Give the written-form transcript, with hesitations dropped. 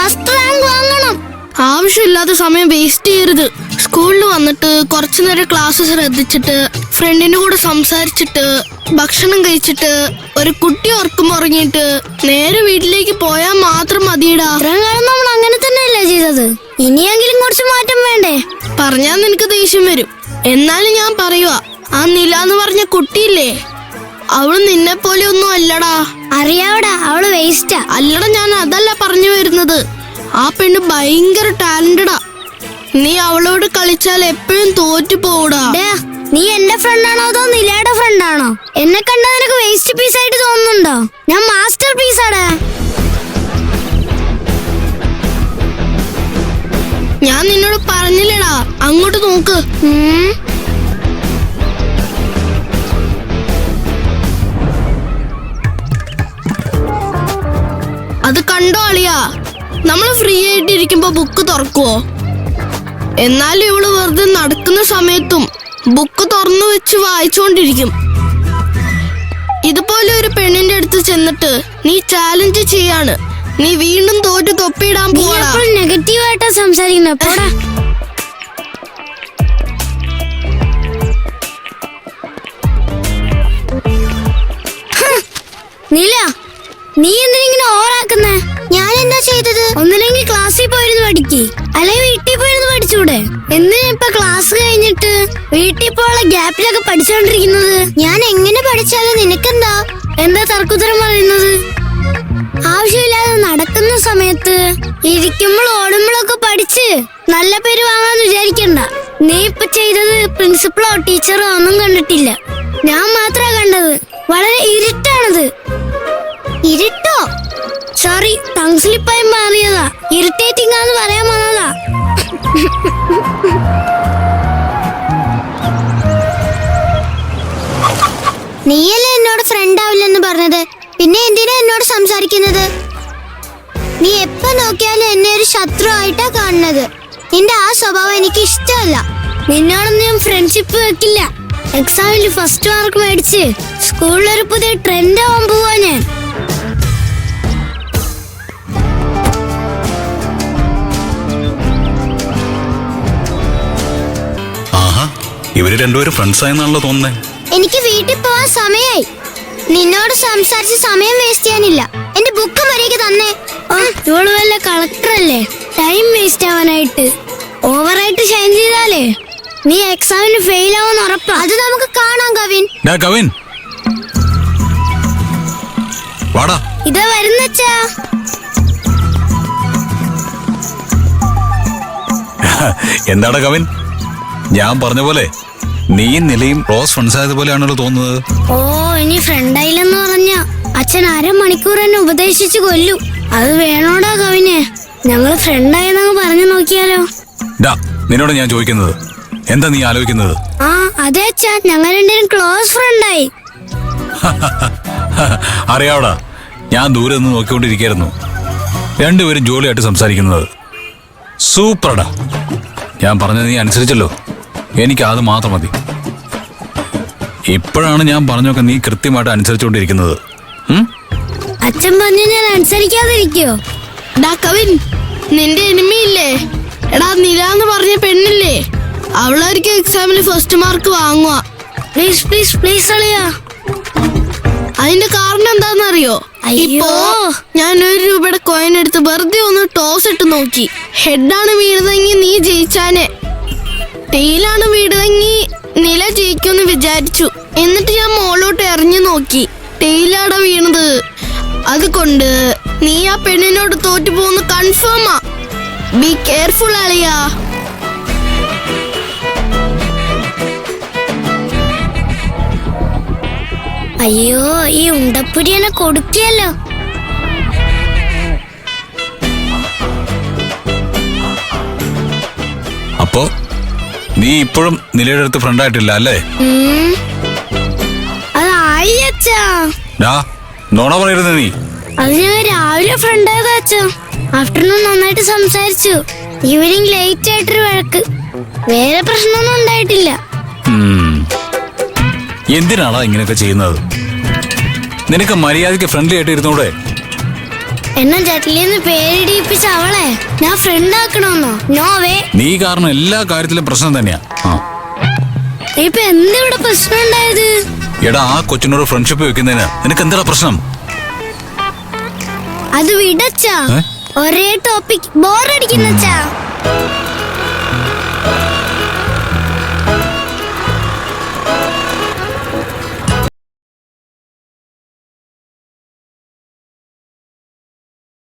First rank വാങ്ങണം. ആവശ്യമില്ലാത്ത സമയം വേസ്റ്റ് ചെയ്യരുത്. സ്കൂളിൽ വന്നിട്ട് കുറച്ചു നേരം ക്ലാസ് ശ്രദ്ധിച്ചിട്ട് ഫ്രണ്ടിന്റെ കൂടെ സംസാരിച്ചിട്ട് ഭക്ഷണം കഴിച്ചിട്ട് ഒരു കുട്ടി ഉറക്കം ഉറങ്ങിയിട്ട് നേരെ വീട്ടിലേക്ക് പോയാൽ മാത്രം മതിയിടാ. ഇത്രയും കാലം നമ്മൾ അങ്ങനെ തന്നെയല്ലേ ചെയ്തത്. ഇനിയെങ്കിലും കുറച്ച് മാറ്റം വേണ്ടേ? പറഞ്ഞാൽ നിനക്ക് ദേഷ്യം വരും. എന്നാലും ഞാൻ പറയുവാ, ആ നില എന്ന് പറഞ്ഞ കുട്ടിയില്ലേ, അവള് നിന്നെ പോലെ ഒന്നും അല്ലടാ. അറിയാവടാ, അവള് വേസ്റ്റാ. അല്ലടാ, ഞാൻ അതല്ല പറഞ്ഞു വരുന്നത്. ആ പെണ്ണ് ഭയങ്കര ടാലന്റഡാ. നീ അവളോട് കളിച്ചാൽ എപ്പോഴും തോറ്റു പോകൂടാ. നീ എന്റെ ഫ്രണ്ടാണോ അതോ നിലയുടെ ഫ്രണ്ടാണോ? എന്നെ കണ്ട നിനക്ക് വേസ്റ്റ് പീസ് ആയിട്ട് തോന്നുന്നുണ്ടോ? ഞാൻ മാസ്റ്റർ പീസാടാ. ഞാൻ നിന്നോട് പറഞ്ഞില്ലടാ, അങ്ങോട്ട് നോക്ക്. അത് കണ്ടോ അളിയാ? നമ്മള് ഫ്രീ ആയിട്ട് ഇരിക്കുമ്പോ ബുക്ക് തുറക്കുവോ? എന്നാലും ഇവള് വെറുതെ നടക്കുന്ന സമയത്തും ബുക്ക് തുറന്നു വെച്ച് വായിച്ചുകൊണ്ടിരിക്കും. ഇതുപോലെ ഒരു പെണ്ണിന്റെ അടുത്ത് ചെന്നിട്ട് നീ ചാലഞ്ച് ചെയ്യാണ്, നീ വീണ്ടും തോറ്റു തൊപ്പിയിടാൻ പോവാ. നെഗറ്റീവായിട്ടാ സംസാരിക്കുന്നത്. പോടാ. നീല, നീ എന്തിനിങ്ങനെ ഓവറാക്കുന്നേ? ഞാൻ എന്താ ചെയ്തത്? ഒന്നില്ലെങ്കിൽ ക്ലാസ്സിൽ പോയിരുന്നു പഠിക്ക്, അല്ലെങ്കിൽ വീട്ടിൽ പോയിരുന്നു പഠിച്ചൂടെ? എന്തിനാ ഇപ്പൊ ക്ലാസ് കഴിഞ്ഞിട്ട് വീട്ടിൽ പോയുള്ള ഗ്യാപ്പിലൊക്കെ പഠിച്ചോണ്ടിരിക്കുന്നത്? ഞാൻ എങ്ങനെ പഠിച്ചാലും നിനക്കെന്താ? എന്താ തർക്കുത്തരം പറയുന്നത്? ആവശ്യമില്ലാതെ നടക്കുന്ന സമയത്ത് ഇരിക്കുമ്പോൾ ഓടുമ്പോഴൊക്കെ പഠിച്ച് നല്ല പേര് വാങ്ങാന്ന് വിചാരിക്കണ്ട. നീ ഇപ്പൊ ചെയ്തത് പ്രിൻസിപ്പളോ ടീച്ചറോ ഒന്നും കണ്ടിട്ടില്ല, ഞാൻ മാത്രമാ കണ്ടത്. വളരെ ഇരുട്ടാണത്. ഇരുട്ടോ? സോറി, ടങ് സ്ലിപ്പായി മാറിയതാ. ഇറിറ്റേറ്റിംഗ് ആന്ന് പറയാൻ വന്നതാ. നീയല്ലേ എന്നോട് ഫ്രണ്ട് ആവില്ലെന്ന് പറഞ്ഞത്, പിന്നെ എന്തിനാ എന്നോട് സംസാരിക്കുന്നത്? നീ എപ്പോ നോക്കിയാലും എന്നെ ഒരു ശത്രു ആയിട്ടാ കാണുന്നത്. നിന്റെ ആ സ്വഭാവം എനിക്ക് ഇഷ്ടമല്ല. നിന്നോടൊന്നും ഞാൻ ഫ്രണ്ട്ഷിപ്പ് വെക്കില്ല. എക്സാമിൽ ഫസ്റ്റ് മാർക്ക് മേടിച്ച് സ്കൂളിലൊരു പുതിയ ട്രെൻഡ് ആവാൻ പോവാ ഞാൻ. ഇവര് രണ്ടുപേരും ഫ്രണ്ട്സ് ആയെന്നാണല്ലോ തോന്നുന്നേ. എനിക്ക് വീട്ടിൽ പോവാൻ സമയായി. നിന്നോട് സംസാരിച്ച് സമയം വേസ്റ്റ് ചെയ്യാനില്ല. എന്റെ ബുക്ക് മര്യാദയ്ക്ക് തന്നെ. ഇവള് വല്ല കളക്ടറല്ലേ ടൈം വേസ്റ്റ് ആവാനായിട്ട്? ഓവറായിട്ട് ഷൈൻ ചെയ്താലേ നീ എക്സാമിന് ഫെയിൽ ആവുമെന്ന് ഉറപ്പാ. അത് നമുക്ക് കാണാം കവിൻ. കവിൻ വാടാ. ഇതാ വരുന്നച്ചാ. എന്താടാ കവിൻ, ഞാൻ പറഞ്ഞ പോലെ നീയും നിലയും ക്ലോസ് ഫ്രണ്ട്സ് ആയതുപോലെയാണല്ലോ തോന്നുന്നത്. ഓ, ഇനി ഫ്രണ്ട് ആയില്ലെന്ന് പറഞ്ഞ അച്ഛൻ അരമണിക്കൂർ എന്നെ ഉപദേശിച്ചു കൊല്ലു. അത് വേണോടാ കവിനെ? ഞങ്ങള് ഫ്രണ്ട് ആയെന്നങ്ങ് പറഞ്ഞു നോക്കിയാലോ? നിന്നോട് ഞാൻ ചോദിക്കുന്നത്, എന്താ നീ ആലോചിക്കുന്നത്? ആ അതെ അച്ഛാ, ഞങ്ങൾ രണ്ടുപേരും ക്ലോസ് ഫ്രണ്ടായി. അറിയാവടാ, ഞാൻ ദൂരെ നിന്ന് നോക്കിക്കൊണ്ടിരിക്കുന്നു. രണ്ടുപേരും ജോലിയായിട്ട് സംസാരിക്കുന്നത് സൂപ്പർടാ. ഞാൻ പറഞ്ഞത് നീ അനുസരിച്ചല്ലോ, എനിക്ക് അത് മാത്രം മതി. ഇപ്പോഴാണ് ഞാൻ പറഞ്ഞൊക്കെ നീ കൃത്യമായിട്ട് അനുസരിച്ചുകൊണ്ടിരിക്കുന്നത്. അച്ഛൻ പറഞ്ഞു ഞാൻ അനുസരിക്കാതിരിക്കോ? ഡാ കവിൻ, നിന്റെ എനിമിയില്ലേ എടാ നില എന്ന് പറഞ്ഞ പെണ്ണില്ലേ, അവളായിരിക്കും എക്സാമിന് ഫസ്റ്റ് മാർക്ക് വാങ്ങുക. പ്ലീസ് പ്ലീസ് പ്ലീസ് അളിയാ. അതിന്റെ കാരണം എന്താണെന്നറിയോ? ഇപ്പോ ഞാൻ 1 രൂപയുടെ കോയിൻ എടുത്ത് വെറുതെ ഒന്ന് ടോസ് ഇട്ട് നോക്കി. ഹെഡാണ് വീണതെങ്കിൽ നീ ജയിച്ചാനെ, ടെയിലാണ് വീണതെങ്കിൽ നില ജയിക്കുമെന്ന് വിചാരിച്ചു. എന്നിട്ട് ഞാൻ മോളോട്ട് എറിഞ്ഞു നോക്കി, ടെയിലാടാ വീണത്. അതുകൊണ്ട് നീ ആ പെണ്ണിനോട് തോറ്റു പോകുന്ന കൺഫേമാ. ബി കെയർഫുൾ അളിയാ. അയ്യോ, ഈ ഉണ്ടപ്പുരി എന്നെ കൊടുക്കല്ലോ. അപ്പോ നീ ഇപ്പോഴും നിലയുടെ അടുത്ത് ഫ്രണ്ട് ആയിട്ടില്ല അല്ലേ? അതായി അച്ഛാ. നോണ പറയരുത് നീ. അത് ഞാൻ രാവിലെ ഫ്രണ്ട് ആയതാ അച്ഛാ. ആഫ്റ്റർനൂൺ നന്നായിട്ട് സംസാരിച്ചു. ഈവനിങ് ലേറ്റ് ആയിട്ടൊരു വഴക്ക്. വേറെ പ്രശ്നമൊന്നും ഉണ്ടായിട്ടില്ല. എന്തിനാണോ ഇങ്ങനെയൊക്കെ ചെയ്യുന്നത്? നിനക്ക് മര്യാദയ്ക്ക് ഫ്രണ്ട്ലി ആയിട്ട് ഇരുന്നൂടെ? എന്നെ ജട്ലിന്ന് പേരിടിപ്പിച്ച അവളെ ഞാൻ ഫ്രണ്ട് ആക്കണമെന്നോ? നോവേ. നീ കാരണം എല്ലാ കാര്യത്തിലും പ്രശ്നം തന്നെയാ. ഇപ്പൊ എന്തിവിടെ പ്രശ്നം ഉണ്ടായത്? എടാ, ആ കൊച്ചിനോട് ഫ്രണ്ട്ഷിപ്പ് വെക്കുന്നതിന് നിനക്ക് എന്താ പ്രശ്നം? അത് വിടച്ചാ. ഒരേ ടോപ്പിക് ബോറടിക്കുന്നച്ചാ.